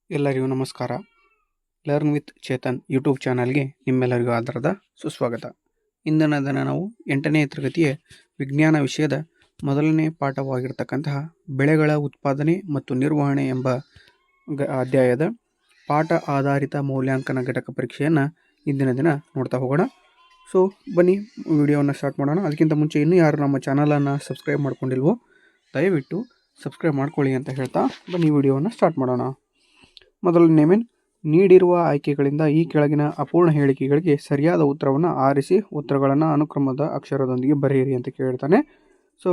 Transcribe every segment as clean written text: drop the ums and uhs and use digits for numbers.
ಎಲ್ಲರಿಗೂ ನಮಸ್ಕಾರ. Learn with Chetan YouTube ಚಾನಲ್ಗೆ ನಿಮ್ಮೆಲ್ಲರಿಗೂ ಆಧಾರದ ಸುಸ್ವಾಗತ. ಇಂದಿನ ದಿನ ನಾವು 8ನೇ ತರಗತಿಯ ವಿಜ್ಞಾನ ವಿಷಯದ ಮೊದಲನೇ ಪಾಠವಾಗಿರ್ತಕ್ಕಂತಹ ಬೆಳೆಗಳ ಉತ್ಪಾದನೆ ಮತ್ತು ನಿರ್ವಹಣೆ ಎಂಬ ಅಧ್ಯಾಯದ ಪಾಠ ಆಧಾರಿತ ಮೌಲ್ಯಾಂಕನ ಘಟಕ ಪರೀಕ್ಷೆಯನ್ನು ಇಂದಿನ ದಿನ ನೋಡ್ತಾ ಹೋಗೋಣ. ಸೊ ಬನ್ನಿ ವಿಡಿಯೋವನ್ನು ಸ್ಟಾರ್ಟ್ ಮಾಡೋಣ. ಅದಕ್ಕಿಂತ ಮುಂಚೆ ಇನ್ನೂ ಯಾರು ನಮ್ಮ ಚಾನಲನ್ನು ಸಬ್ಸ್ಕ್ರೈಬ್ ಮಾಡ್ಕೊಂಡಿಲ್ವೋ ದಯವಿಟ್ಟು ಸಬ್ಸ್ಕ್ರೈಬ್ ಮಾಡ್ಕೊಳ್ಳಿ ಅಂತ ಹೇಳ್ತಾ ಬನ್ನಿ ವಿಡಿಯೋವನ್ನು ಸ್ಟಾರ್ಟ್ ಮಾಡೋಣ. ಮೊದಲನೇ ನೀಡಿರುವ ಆಯ್ಕೆಗಳಿಂದ ಈ ಕೆಳಗಿನ ಅಪೂರ್ಣ ಹೇಳಿಕೆಗಳಿಗೆ ಸರಿಯಾದ ಉತ್ತರವನ್ನು ಆರಿಸಿ ಉತ್ತರಗಳನ್ನು ಅನುಕ್ರಮದ ಅಕ್ಷರದೊಂದಿಗೆ ಬರೆಯಿರಿ ಅಂತ ಕೇಳ್ತಾನೆ. ಸೊ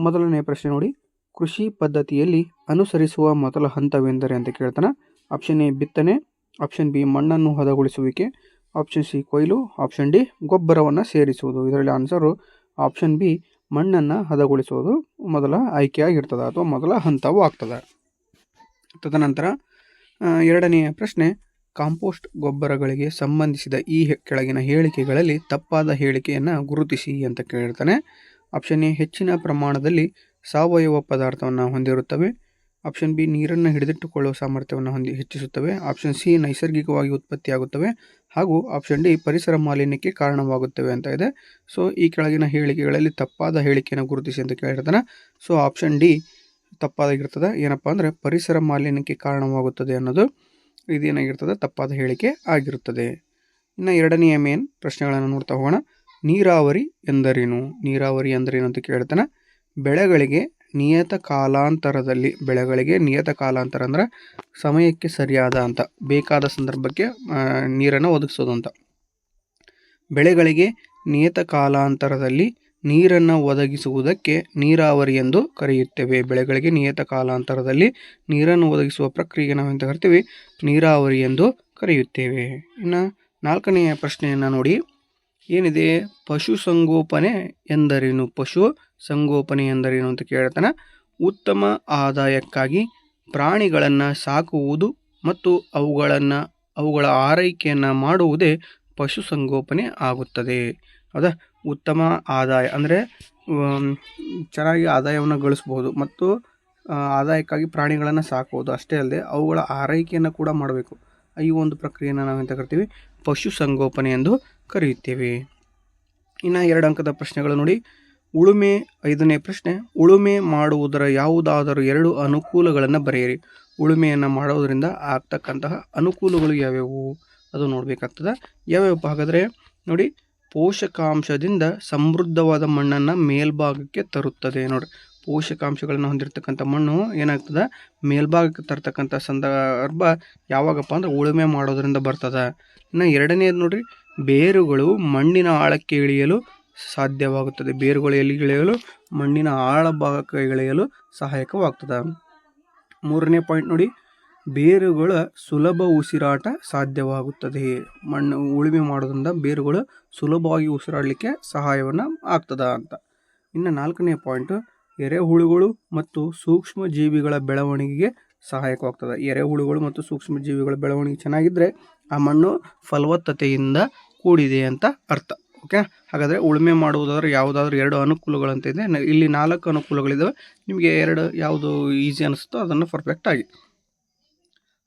ಮೊದಲನೇ ಪ್ರಶ್ನೆ ನೋಡಿ, ಕೃಷಿ ಪದ್ಧತಿಯಲ್ಲಿ ಅನುಸರಿಸುವ ಮೊದಲ ಹಂತವೆಂದರೆ ಅಂತ ಕೇಳ್ತಾನೆ. ಆಪ್ಷನ್ ಎ ಬಿತ್ತನೆ, ಆಪ್ಷನ್ ಬಿ ಮಣ್ಣನ್ನು ಹದಗೊಳಿಸುವಿಕೆ, ಆಪ್ಷನ್ ಸಿ ಕೊಯ್ಲು, ಆಪ್ಷನ್ ಡಿ ಗೊಬ್ಬರವನ್ನು ಸೇರಿಸುವುದು. ಇದರಲ್ಲಿ ಆನ್ಸರು ಆಪ್ಷನ್ ಬಿ ಮಣ್ಣನ್ನು ಹದಗೊಳಿಸುವುದು ಮೊದಲ ಆಯ್ಕೆಯಾಗಿರ್ತದೆ ಅಥವಾ ಮೊದಲ ಹಂತವೂ ಆಗ್ತದೆ. ತದನಂತರ ಎರಡನೆಯ ಪ್ರಶ್ನೆ, ಕಾಂಪೋಸ್ಟ್ ಗೊಬ್ಬರಗಳಿಗೆ ಸಂಬಂಧಿಸಿದ ಈ ಕೆಳಗಿನ ಹೇಳಿಕೆಗಳಲ್ಲಿ ತಪ್ಪಾದ ಹೇಳಿಕೆಯನ್ನು ಗುರುತಿಸಿ ಅಂತ ಕೇಳಿರ್ತಾನೆ. ಆಪ್ಷನ್ ಎ ಹೆಚ್ಚಿನ ಪ್ರಮಾಣದಲ್ಲಿ ಸಾವಯವ ಪದಾರ್ಥವನ್ನು ಹೊಂದಿರುತ್ತವೆ, ಆಪ್ಷನ್ ಬಿ ನೀರನ್ನು ಹಿಡಿದಿಟ್ಟುಕೊಳ್ಳುವ ಸಾಮರ್ಥ್ಯವನ್ನು ಹೆಚ್ಚಿಸುತ್ತವೆ, ಆಪ್ಷನ್ ಸಿ ನೈಸರ್ಗಿಕವಾಗಿ ಉತ್ಪತ್ತಿಯಾಗುತ್ತವೆ, ಹಾಗೂ ಆಪ್ಷನ್ ಡಿ ಪರಿಸರ ಮಾಲಿನ್ಯಕ್ಕೆ ಕಾರಣವಾಗುತ್ತವೆ ಅಂತ ಇದೆ. ಸೊ ಈ ಕೆಳಗಿನ ಹೇಳಿಕೆಗಳಲ್ಲಿ ತಪ್ಪಾದ ಹೇಳಿಕೆಯನ್ನು ಗುರುತಿಸಿ ಅಂತ ಕೇಳಿರ್ತಾನೆ. ಸೊ ಆಪ್ಷನ್ ಡಿ ತಪ್ಪಾಗಿರ್ತದೆ. ಏನಪ್ಪ ಅಂದರೆ ಪರಿಸರ ಮಾಲಿನ್ಯಕ್ಕೆ ಕಾರಣವಾಗುತ್ತದೆ ಅನ್ನೋದು ಇದೇನಾಗಿರ್ತದೆ, ತಪ್ಪಾದ ಹೇಳಿಕೆ ಆಗಿರುತ್ತದೆ. ಇನ್ನು ಎರಡನೆಯ ಮೇನ್ ಪ್ರಶ್ನೆಗಳನ್ನು ನೋಡ್ತಾ ಹೋಗೋಣ. ನೀರಾವರಿ ಎಂದರೇನು? ನೀರಾವರಿ ಎಂದರೇನು ಅಂತ ಕೇಳ್ತಾನೆ. ಬೆಳೆಗಳಿಗೆ ನಿಯತ ಕಾಲಾಂತರ ಅಂದರೆ ಸಮಯಕ್ಕೆ ಸರಿಯಾದ ಅಂತ ಬೇಕಾದ ಸಂದರ್ಭಕ್ಕೆ ನೀರನ್ನು ಒದಗಿಸೋದು ಅಂತ. ಬೆಳೆಗಳಿಗೆ ನಿಯತ ಕಾಲಾಂತರದಲ್ಲಿ ನೀರನ್ನು ಒದಗಿಸುವುದಕ್ಕೆ ನೀರಾವರಿ ಎಂದು ಕರೆಯುತ್ತೇವೆ. ಬೆಳೆಗಳಿಗೆ ನಿಯತ ಕಾಲಾಂತರದಲ್ಲಿ ನೀರನ್ನು ಒದಗಿಸುವ ಪ್ರಕ್ರಿಯೆಗೆ ನಾವೆಂತ ಕರಿತೀವಿ? ನೀರಾವರಿ ಎಂದು ಕರೆಯುತ್ತೇವೆ. ಇನ್ನು ನಾಲ್ಕನೆಯ ಪ್ರಶ್ನೆಯನ್ನು ನೋಡಿ, ಏನಿದೆ? ಪಶುಸಂಗೋಪನೆ ಎಂದರೇನು? ಪಶುಸಂಗೋಪನೆ ಎಂದರೇನು ಅಂತ ಕೇಳ್ತಾನೆ. ಉತ್ತಮ ಆದಾಯಕ್ಕಾಗಿ ಪ್ರಾಣಿಗಳನ್ನು ಸಾಕುವುದು ಮತ್ತು ಅವುಗಳ ಆರೈಕೆಯನ್ನು ಮಾಡುವುದೇ ಪಶುಸಂಗೋಪನೆ ಆಗುತ್ತದೆ. ಹೌದಾ? ಉತ್ತಮ ಆದಾಯ ಅಂದರೆ ಚೆನ್ನಾಗಿ ಆದಾಯವನ್ನು ಗಳಿಸ್ಬೋದು ಮತ್ತು ಆದಾಯಕ್ಕಾಗಿ ಪ್ರಾಣಿಗಳನ್ನು ಸಾಕುವುದು ಅಷ್ಟೇ ಅಲ್ಲದೆ ಅವುಗಳ ಆರೈಕೆಯನ್ನು ಕೂಡ ಮಾಡಬೇಕು. ಈ ಒಂದು ಪ್ರಕ್ರಿಯೆಯನ್ನು ನಾವೆಂತ ಕರಿತೀವಿ? ಪಶುಸಂಗೋಪನೆ ಎಂದು ಕರೆಯುತ್ತೇವೆ. ಇನ್ನು 2 ಅಂಕದ ಪ್ರಶ್ನೆಗಳು ನೋಡಿ. ಉಳುಮೆ 5ನೇ ಪ್ರಶ್ನೆ, ಉಳುಮೆ ಮಾಡುವುದರ ಯಾವುದಾದರೂ 2 ಅನುಕೂಲಗಳನ್ನು ಬರೆಯಿರಿ. ಉಳುಮೆಯನ್ನು ಮಾಡೋದರಿಂದ ಆಗ್ತಕ್ಕಂತಹ ಅನುಕೂಲಗಳು ಯಾವ್ಯಾವು ಅದು ನೋಡಬೇಕಾಗ್ತದೆ. ಯಾವ್ಯಾವಪ್ಪ ಹಾಗಾದರೆ ನೋಡಿ, ಪೋಷಕಾಂಶದಿಂದ ಸಮೃದ್ಧವಾದ ಮಣ್ಣನ್ನು ಮೇಲ್ಭಾಗಕ್ಕೆ ತರುತ್ತದೆ. ನೋಡಿರಿ, ಪೋಷಕಾಂಶಗಳನ್ನು ಹೊಂದಿರತಕ್ಕಂಥ ಮಣ್ಣು ಏನಾಗ್ತದೆ? ಮೇಲ್ಭಾಗಕ್ಕೆ ತರ್ತಕ್ಕಂಥ ಸಂದರ್ಭ ಯಾವಾಗಪ್ಪ ಅಂದ್ರೆ ಉಳುಮೆ ಮಾಡೋದರಿಂದ ಬರ್ತದೆ. ಇನ್ನು ಎರಡನೇದು ನೋಡ್ರಿ, ಬೇರುಗಳು ಮಣ್ಣಿನ ಆಳಕ್ಕೆ ಇಳಿಯಲು ಸಾಧ್ಯವಾಗುತ್ತದೆ. ಬೇರುಗಳು ಎಲ್ಲಿ ಇಳಿಯಲು? ಮಣ್ಣಿನ ಆಳ ಭಾಗಕ್ಕೆ ಇಳಿಯಲು ಸಹಾಯಕವಾಗ್ತದೆ. 3ನೇ ಪಾಯಿಂಟ್ ನೋಡಿ, ಬೇರುಗಳ ಸುಲಭ ಉಸಿರಾಟ ಸಾಧ್ಯವಾಗುತ್ತದೆ. ಉಳುಮೆ ಮಾಡೋದ್ರಿಂದ ಬೇರುಗಳು ಸುಲಭವಾಗಿ ಉಸಿರಾಡಲಿಕ್ಕೆ ಸಹಾಯವನ್ನು ಆಗ್ತದ ಅಂತ. ಇನ್ನು 4ನೇ ಪಾಯಿಂಟು, ಎರೆಹುಳುಗಳು ಮತ್ತು ಸೂಕ್ಷ್ಮ ಜೀವಿಗಳ ಬೆಳವಣಿಗೆಗೆ ಸಹಾಯಕವಾಗ್ತದೆ. ಎರೆಹುಳುಗಳು ಮತ್ತು ಸೂಕ್ಷ್ಮ ಜೀವಿಗಳ ಬೆಳವಣಿಗೆ ಚೆನ್ನಾಗಿದ್ದರೆ ಆ ಮಣ್ಣು ಫಲವತ್ತತೆಯಿಂದ ಕೂಡಿದೆ ಅಂತ ಅರ್ಥ. ಓಕೆ, ಹಾಗಾದರೆ ಉಳುಮೆ ಮಾಡುವುದಾದ್ರೆ ಯಾವುದಾದ್ರೂ 2 ಅನುಕೂಲಗಳಂತ ಇದೆ. ಇಲ್ಲಿ 4 ಅನುಕೂಲಗಳಿದ್ದಾವೆ. ನಿಮಗೆ 2 ಯಾವುದು ಈಸಿ ಅನಿಸುತ್ತೋ ಅದನ್ನು ಪರ್ಫೆಕ್ಟ್ ಆಗಿ.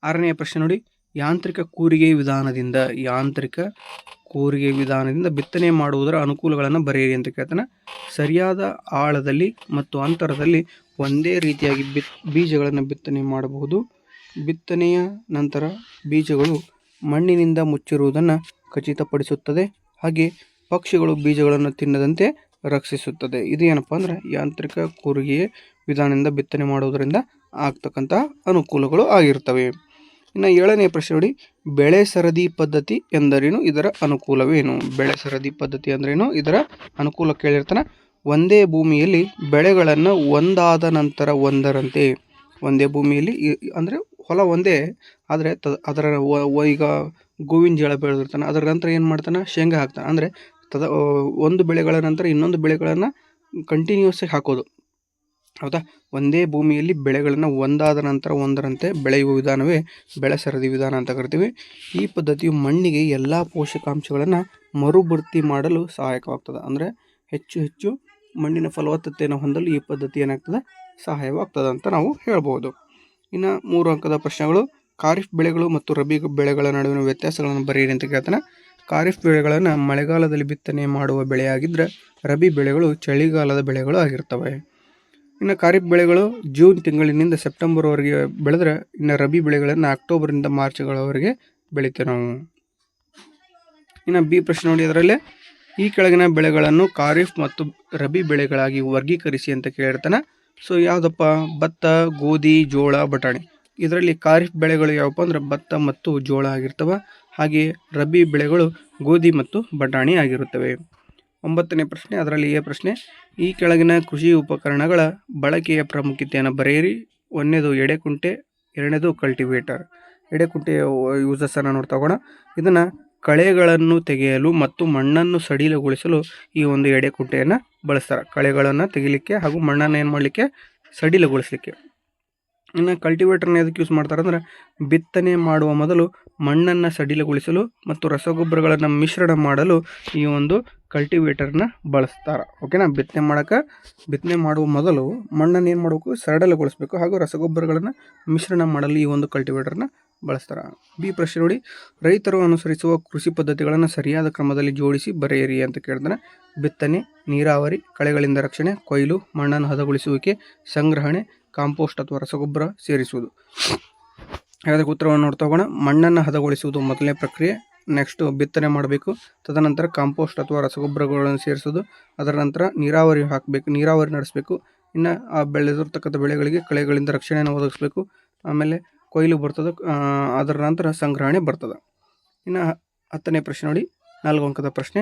6ನೇ ಪ್ರಶ್ನೆ ನೋಡಿ, ಯಾಂತ್ರಿಕ ಕೂರಿಗೆ ವಿಧಾನದಿಂದ ಬಿತ್ತನೆ ಮಾಡುವುದರ ಅನುಕೂಲಗಳನ್ನು ಬರೆಯಿರಿ ಅಂತ ಕೇಳ್ತಾನೆ. ಸರಿಯಾದ ಆಳದಲ್ಲಿ ಮತ್ತು ಅಂತರದಲ್ಲಿ ಒಂದೇ ರೀತಿಯಾಗಿ ಬೀಜಗಳನ್ನು ಬಿತ್ತನೆ ಮಾಡಬಹುದು. ಬಿತ್ತನೆಯ ನಂತರ ಬೀಜಗಳು ಮಣ್ಣಿನಿಂದ ಮುಚ್ಚಿರುವುದನ್ನು ಖಚಿತಪಡಿಸುತ್ತದೆ. ಹಾಗೆ ಪಕ್ಷಿಗಳು ಬೀಜಗಳನ್ನು ತಿನ್ನದಂತೆ ರಕ್ಷಿಸುತ್ತದೆ. ಇದು ಏನಪ್ಪ ಅಂದರೆ ಯಾಂತ್ರಿಕ ಕೂರಿಗೆ ವಿಧಾನದಿಂದ ಬಿತ್ತನೆ ಮಾಡುವುದರಿಂದ ಆಗ್ತಕ್ಕಂಥ ಅನುಕೂಲಗಳು ಆಗಿರ್ತವೆ. ಇನ್ನು 7ನೇ ಪ್ರಶ್ನೆ ನೋಡಿ, ಬೆಳೆ ಸರದಿ ಪದ್ಧತಿ ಎಂದರೇನು? ಇದರ ಅನುಕೂಲವೇನು? ಬೆಳೆ ಸರದಿ ಪದ್ಧತಿ ಅಂದ್ರೇನು? ಇದರ ಅನುಕೂಲ ಕೇಳಿರ್ತಾನೆ. ಒಂದೇ ಭೂಮಿಯಲ್ಲಿ ಬೆಳೆಗಳನ್ನು ಒಂದಾದ ನಂತರ ಒಂದರಂತೆ, ಒಂದೇ ಭೂಮಿಯಲ್ಲಿ ಅಂದರೆ ಹೊಲ ಒಂದೇ ಆದರೆ ಅದರ ಈಗ ಗೋವಿನ ಜೋಳ ಬೆಳೆದಿರ್ತಾನೆ, ಅದರ ನಂತರ ಏನು ಮಾಡ್ತಾನೆ? ಶೇಂಗಾ ಹಾಕ್ತಾನೆ. ಅಂದರೆ ಒಂದು ಬೆಳೆಗಳ ನಂತರ ಇನ್ನೊಂದು ಬೆಳೆಗಳನ್ನು ಕಂಟಿನ್ಯೂಸ್ ಆಗಿ ಹಾಕೋದು. ಹೌದಾ? ಒಂದೇ ಭೂಮಿಯಲ್ಲಿ ಬೆಳೆಗಳನ್ನು ಒಂದಾದ ನಂತರ ಒಂದರಂತೆ ಬೆಳೆಯುವ ವಿಧಾನವೇ ಬೆಳೆ ಸರದಿ ವಿಧಾನ ಅಂತ ಕರಿತೀವಿ. ಈ ಪದ್ಧತಿಯು ಮಣ್ಣಿಗೆ ಎಲ್ಲ ಪೋಷಕಾಂಶಗಳನ್ನು ಮರುಭರ್ತಿ ಮಾಡಲು ಸಹಾಯಕವಾಗ್ತದೆ. ಅಂದರೆ ಹೆಚ್ಚು ಮಣ್ಣಿನ ಫಲವತ್ತತೆಯನ್ನು ಹೊಂದಲು ಈ ಪದ್ಧತಿ ಏನಾಗ್ತದೆ? ಸಹಾಯವಾಗ್ತದೆ ಅಂತ ನಾವು ಹೇಳ್ಬೋದು. ಇನ್ನು 3 ಅಂಕದ ಪ್ರಶ್ನೆಗಳು. ಖಾರಿಫ್ ಬೆಳೆಗಳು ಮತ್ತು ರಬಿ ಬೆಳೆಗಳ ನಡುವಿನ ವ್ಯತ್ಯಾಸಗಳನ್ನು ಬರೆಯಿರಿ ಅಂತ ಕೇಳ್ತಾನೆ. ಖಾರಿಫ್ ಬೆಳೆಗಳನ್ನು ಮಳೆಗಾಲದಲ್ಲಿ ಬಿತ್ತನೆ ಮಾಡುವ ಬೆಳೆಯಾಗಿದ್ದರೆ ರಬಿ ಬೆಳೆಗಳು ಚಳಿಗಾಲದ ಬೆಳೆಗಳು ಆಗಿರ್ತವೆ. ಇನ್ನು ಖಾರಿಫ್ ಬೆಳೆಗಳು ಜೂನ್ ತಿಂಗಳಿನಿಂದ ಸೆಪ್ಟೆಂಬರ್ವರೆಗೆ ಬೆಳೆದ್ರೆ, ಇನ್ನು ರಬಿ ಬೆಳೆಗಳನ್ನು ಅಕ್ಟೋಬರಿಂದ ಮಾರ್ಚ್ಗಳವರೆಗೆ ಬೆಳಿತೇವೆ ನಾವು. ಇನ್ನು ಬಿ ಪ್ರಶ್ನೆ ನೋಡಿ, ಅದರಲ್ಲೇ ಈ ಕೆಳಗಿನ ಬೆಳೆಗಳನ್ನು ಖಾರಿಫ್ ಮತ್ತು ರಬಿ ಬೆಳೆಗಳಾಗಿ ವರ್ಗೀಕರಿಸಿ ಅಂತ ಕೇಳಿರ್ತಾನೆ. ಸೊ ಯಾವುದಪ್ಪ? ಭತ್ತ, ಗೋಧಿ, ಜೋಳ, ಬಟಾಣಿ. ಇದರಲ್ಲಿ ಖಾರಿಫ್ ಬೆಳೆಗಳು ಯಾವಪ್ಪ ಅಂದ್ರೆ ಭತ್ತ ಮತ್ತು ಜೋಳ ಆಗಿರ್ತವೆ. ಹಾಗೆ ರಬಿ ಬೆಳೆಗಳು ಗೋಧಿ ಮತ್ತು ಬಟಾಣಿ ಆಗಿರುತ್ತವೆ. 9ನೇ ಪ್ರಶ್ನೆ, ಅದರಲ್ಲಿ ಎ ಪ್ರಶ್ನೆ, ಈ ಕೆಳಗಿನ ಕೃಷಿ ಉಪಕರಣಗಳ ಬಳಕೆಯ ಪ್ರಾಮುಖ್ಯತೆಯನ್ನು ಬರೆಯಿರಿ. 1ನೇದು ಎಡೆಕುಂಟೆ, 2ನೇದು ಕಲ್ಟಿವೇಟರ್. ಎಡೆಕುಂಟೆಯ ಯೂಸಸ್ಸನ್ನು ನೋಡ್ತಾ ಹೋಗೋಣ. ಇದನ್ನು ಕಳೆಗಳನ್ನು ತೆಗೆಯಲು ಮತ್ತು ಮಣ್ಣನ್ನು ಸಡಿಲಗೊಳಿಸಲು ಈ ಒಂದು ಎಡೆಕುಂಟೆಯನ್ನು ಬಳಸ್ತಾರೆ. ಕಳೆಗಳನ್ನು ತೆಗಿಲಿಕ್ಕೆ ಹಾಗೂ ಮಣ್ಣನ್ನು ಏನು ಮಾಡಲಿಕ್ಕೆ? ಸಡಿಲಗೊಳಿಸಲಿಕ್ಕೆ. ಇನ್ನು ಕಲ್ಟಿವೇಟರ್ನ ಎದಕ್ಕೆ ಯೂಸ್ ಮಾಡ್ತಾರೆ ಅಂದರೆ, ಬಿತ್ತನೆ ಮಾಡುವ ಮೊದಲು ಮಣ್ಣನ್ನು ಸಡಿಲಗೊಳಿಸಲು ಮತ್ತು ರಸಗೊಬ್ಬರಗಳನ್ನು ಮಿಶ್ರಣ ಮಾಡಲು ಈ ಒಂದು ಕಲ್ಟಿವೇಟರ್ನ ಬಳಸ್ತಾರೆ. ಓಕೆನಾ? ಬಿತ್ತನೆ ಮಾಡುವ ಮೊದಲು ಮಣ್ಣನ್ನು ಏನು ಮಾಡಬೇಕು? ಸಡಿಲಗೊಳಿಸಬೇಕು ಹಾಗೂ ರಸಗೊಬ್ಬರಗಳನ್ನು ಮಿಶ್ರಣ ಮಾಡಲು ಈ ಒಂದು ಕಲ್ಟಿವೇಟರ್ನ ಬಳಸ್ತಾರೆ. ಬಿ ಪ್ರಶ್ನೆ ನೋಡಿ, ರೈತರು ಅನುಸರಿಸುವ ಕೃಷಿ ಪದ್ಧತಿಗಳನ್ನು ಸರಿಯಾದ ಕ್ರಮದಲ್ಲಿ ಜೋಡಿಸಿ ಬರೆಯಿರಿ ಅಂತ ಕೇಳ್ತಾನೆ. ಬಿತ್ತನೆ, ನೀರಾವರಿ, ಕಳೆಗಳಿಂದ ರಕ್ಷಣೆ, ಕೊಯ್ಲು, ಮಣ್ಣನ್ನು ಹದಗೊಳಿಸುವಿಕೆ, ಸಂಗ್ರಹಣೆ, ಕಾಂಪೋಸ್ಟ್ ಅಥವಾ ರಸಗೊಬ್ಬರ ಸೇರಿಸುವುದು. ಅದಕ್ಕೆ ಉತ್ತರವನ್ನು ನೋಡ್ತಾ ಹೋಗೋಣ. ಮಣ್ಣನ್ನು ಹದಗೊಳಿಸುವುದು ಮೊದಲನೇ ಪ್ರಕ್ರಿಯೆ. ನೆಕ್ಸ್ಟು ಬಿತ್ತನೆ ಮಾಡಬೇಕು. ತದನಂತರ ಕಾಂಪೋಸ್ಟ್ ಅಥವಾ ರಸಗೊಬ್ಬರಗಳನ್ನು ಸೇರಿಸೋದು. ಅದರ ನಂತರ ನೀರಾವರಿ ಹಾಕಬೇಕು, ನೀರಾವರಿ ನಡೆಸಬೇಕು. ಇನ್ನು ಆ ಬೆಳೆದಿರ್ತಕ್ಕಂಥ ಬೆಳೆಗಳಿಗೆ ಕಳೆಗಳಿಂದ ರಕ್ಷಣೆಯನ್ನು ಒದಗಿಸಬೇಕು. ಆಮೇಲೆ ಕೊಯ್ಲು ಬರ್ತದೆ. ಅದರ ನಂತರ ಸಂಗ್ರಹಣೆ ಬರ್ತದೆ. ಇನ್ನು 10ನೇ ಪ್ರಶ್ನೆ ನೋಡಿ, 4 ಅಂಕದ ಪ್ರಶ್ನೆ.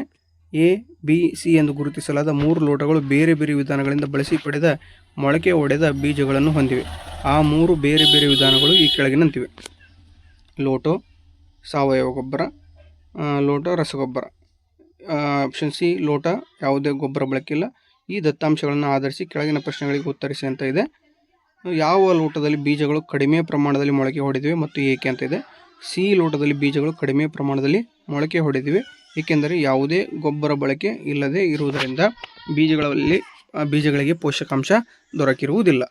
ಎ, ಬಿ, ಸಿ ಎಂದು ಗುರುತಿಸಲಾದ 3 ಲೋಟಗಳು ಬೇರೆ ಬೇರೆ ವಿಧಾನಗಳಿಂದ ಬಳಸಿ ಪಡೆದ ಮೊಳಕೆ ಒಡೆದ ಬೀಜಗಳನ್ನು ಹೊಂದಿವೆ. ಆ 3 ಬೇರೆ ಬೇರೆ ವಿಧಾನಗಳು ಈ ಕೆಳಗಿನಂತಿವೆ. ಲೋಟೋ, ಸಾವಯವ ಗೊಬ್ಬರ, ಲೋಟ ರಸಗೊಬ್ಬರ. ಆಪ್ಷನ್ ಸಿ ಲೋಟ, ಯಾವುದೇ ಗೊಬ್ಬರ ಬಳಕೆಯಿಲ್ಲ. ಈ ದತ್ತಾಂಶಗಳನ್ನು ಆಧರಿಸಿ ಕೆಳಗಿನ ಪ್ರಶ್ನೆಗಳಿಗೆ ಉತ್ತರಿಸಿ ಅಂತ ಇದೆ. ಯಾವ ಲೋಟದಲ್ಲಿ ಬೀಜಗಳು ಕಡಿಮೆ ಪ್ರಮಾಣದಲ್ಲಿ ಮೊಳಕೆ ಹೊಡೆದಿವೆ ಮತ್ತು ಏಕೆ ಅಂತ ಇದೆ. ಸಿ ಲೋಟದಲ್ಲಿ ಬೀಜಗಳು ಕಡಿಮೆ ಪ್ರಮಾಣದಲ್ಲಿ ಮೊಳಕೆ ಹೊಡೆದಿವೆ ಏಕೆಂದರೆ ಯಾವುದೇ ಗೊಬ್ಬರ ಬಳಕೆ ಇಲ್ಲದೆ ಇರುವುದರಿಂದ ಬೀಜಗಳಿಗೆ ಪೋಷಕಾಂಶ ದೊರಕಿರುವುದಿಲ್ಲ.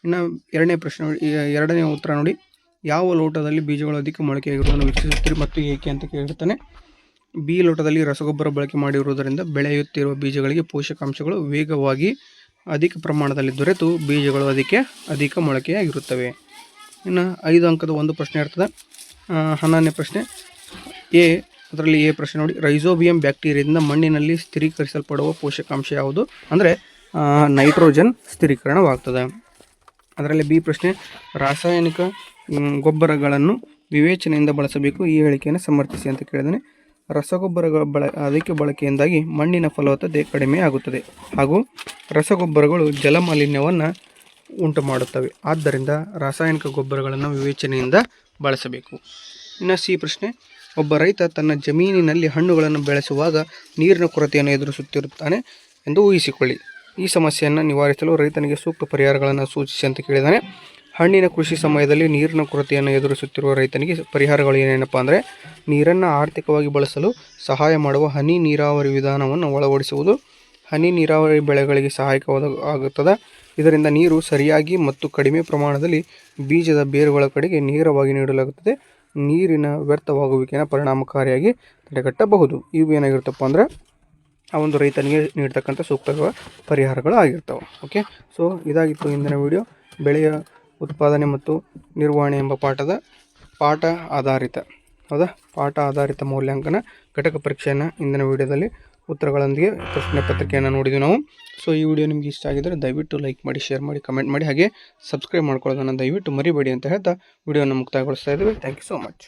ಇನ್ನು 2ನೇ ಪ್ರಶ್ನೆ, 2ನೇ ಉತ್ತರ ನೋಡಿ, ಯಾವ ಲೋಟದಲ್ಲಿ ಬೀಜಗಳು ಅಧಿಕ ಮೊಳಕೆಯಾಗಿರುವುದನ್ನು ವೀಕ್ಷಿಸುತ್ತೀರಿ ಮತ್ತು ಏಕೆ ಅಂತ ಕೇಳಿರ್ತಾನೆ. ಬಿ ಲೋಟದಲ್ಲಿ ರಸಗೊಬ್ಬರ ಬಳಕೆ ಮಾಡಿರುವುದರಿಂದ ಬೆಳೆಯುತ್ತಿರುವ ಬೀಜಗಳಿಗೆ ಪೋಷಕಾಂಶಗಳು ವೇಗವಾಗಿ ಅಧಿಕ ಪ್ರಮಾಣದಲ್ಲಿ ದೊರೆತು ಬೀಜಗಳು ಅಧಿಕ ಮೊಳಕೆಯಾಗಿರುತ್ತವೆ. ಇನ್ನು 5 ಅಂಕದ ಒಂದು ಪ್ರಶ್ನೆ ಇರ್ತದೆ. 11ನೇ ಪ್ರಶ್ನೆ ಅದರಲ್ಲಿ ಎ ಪ್ರಶ್ನೆ ನೋಡಿ, ರೈಜೋಬಿಯಂ ಬ್ಯಾಕ್ಟೀರಿಯಾದಿಂದ ಮಣ್ಣಿನಲ್ಲಿ ಸ್ಥಿರೀಕರಿಸಲ್ಪಡುವ ಪೋಷಕಾಂಶ ಯಾವುದು? ಅಂದರೆ ನೈಟ್ರೋಜನ್ ಸ್ಥಿರೀಕರಣವಾಗ್ತದೆ. ಅದರಲ್ಲಿ ಬಿ ಪ್ರಶ್ನೆ, ರಾಸಾಯನಿಕ ಗೊಬ್ಬರಗಳನ್ನು ವಿವೇಚನೆಯಿಂದ ಬಳಸಬೇಕು, ಈ ಹೇಳಿಕೆಯನ್ನು ಸಮರ್ಥಿಸಿ ಅಂತ ಕೇಳಿದಾನೆ. ರಸಗೊಬ್ಬರಗಳ ಅಧಿಕ ಬಳಕೆಯಿಂದಾಗಿ ಮಣ್ಣಿನ ಫಲವತ್ತತೆ ಕಡಿಮೆ ಆಗುತ್ತದೆ ಹಾಗೂ ರಸಗೊಬ್ಬರಗಳು ಜಲಮಾಲಿನ್ಯವನ್ನು ಉಂಟು ಮಾಡುತ್ತವೆ. ಆದ್ದರಿಂದ ರಾಸಾಯನಿಕ ಗೊಬ್ಬರಗಳನ್ನು ವಿವೇಚನೆಯಿಂದ ಬಳಸಬೇಕು. ಇನ್ನು ಸಿ ಪ್ರಶ್ನೆ, ಒಬ್ಬ ರೈತ ತನ್ನ ಜಮೀನಿನಲ್ಲಿ ಹಣ್ಣುಗಳನ್ನು ಬೆಳೆಸುವಾಗ ನೀರಿನ ಕೊರತೆಯನ್ನು ಎದುರಿಸುತ್ತಿರುತ್ತಾನೆ ಎಂದು ಊಹಿಸಿಕೊಳ್ಳಿ. ಈ ಸಮಸ್ಯೆಯನ್ನು ನಿವಾರಿಸಲು ರೈತನಿಗೆ ಸೂಕ್ತ ಪರಿಹಾರಗಳನ್ನು ಸೂಚಿಸಿ ಅಂತ ಕೇಳಿದ್ದಾನೆ. ಹಣ್ಣಿನ ಕೃಷಿ ಸಮಯದಲ್ಲಿ ನೀರಿನ ಕೊರತೆಯನ್ನು ಎದುರಿಸುತ್ತಿರುವ ರೈತನಿಗೆ ಪರಿಹಾರಗಳು ಏನೇನಪ್ಪ ಅಂದರೆ, ನೀರನ್ನು ಆರ್ಥಿಕವಾಗಿ ಬಳಸಲು ಸಹಾಯ ಮಾಡುವ ಹನಿ ನೀರಾವರಿ ವಿಧಾನವನ್ನು ಅಳವಡಿಸುವುದು. ಹನಿ ನೀರಾವರಿ ಬೆಳೆಗಳಿಗೆ ಸಹಾಯಕವಾಗುತ್ತದೆ. ಇದರಿಂದ ನೀರು ಸರಿಯಾಗಿ ಮತ್ತು ಕಡಿಮೆ ಪ್ರಮಾಣದಲ್ಲಿ ಬೀಜದ ಬೇರುಗಳ ಕಡೆಗೆ ನೇರವಾಗಿ ನೀಡಲಾಗುತ್ತದೆ. ನೀರಿನ ವ್ಯರ್ಥವಾಗುವಿಕೆಯನ್ನು ಪರಿಣಾಮಕಾರಿಯಾಗಿ ತಡೆಗಟ್ಟಬಹುದು. ಇವು ಏನಾಗಿರುತ್ತಪ್ಪ ಅಂದರೆ ಆ ಒಂದು ರೈತನಿಗೆ ನೀಡ್ತಕ್ಕಂಥ ಸೂಕ್ತ ಪರಿಹಾರಗಳು ಆಗಿರ್ತವೆ. ಓಕೆ, ಸೊ ಇದಾಗಿತ್ತು ಇಂದಿನ ವಿಡಿಯೋ. ಬೆಳೆಯ ಉತ್ಪಾದನೆ ಮತ್ತು ನಿರ್ವಹಣೆ ಎಂಬ ಪಾಠ ಆಧಾರಿತ ಮೌಲ್ಯಾಂಕನ ಘಟಕ ಪರೀಕ್ಷೆಯನ್ನು ಇಂದಿನ ವಿಡಿಯೋದಲ್ಲಿ ಉತ್ತರಗಳೊಂದಿಗೆ ಪ್ರಶ್ನೆ ಪತ್ರಿಕೆಯನ್ನು ನೋಡಿದ್ವಿ ನಾವು. ಸೊ ಈ ವಿಡಿಯೋ ನಿಮಗೆ ಇಷ್ಟ ಆಗಿದ್ದರೆ ದಯವಿಟ್ಟು ಲೈಕ್ ಮಾಡಿ, ಶೇರ್ ಮಾಡಿ, ಕಮೆಂಟ್ ಮಾಡಿ, ಹಾಗೆ ಸಬ್ಸ್ಕ್ರೈಬ್ ಮಾಡ್ಕೊಳ್ಳೋದನ್ನು ದಯವಿಟ್ಟು ಮರಿಬೇಡಿ ಅಂತ ಹೇಳ್ತಾ ವಿಡಿಯೋನ ಮುಕ್ತಾಯಗೊಳಿಸ್ತಾ ಇದ್ದೀವಿ. Thank you so much.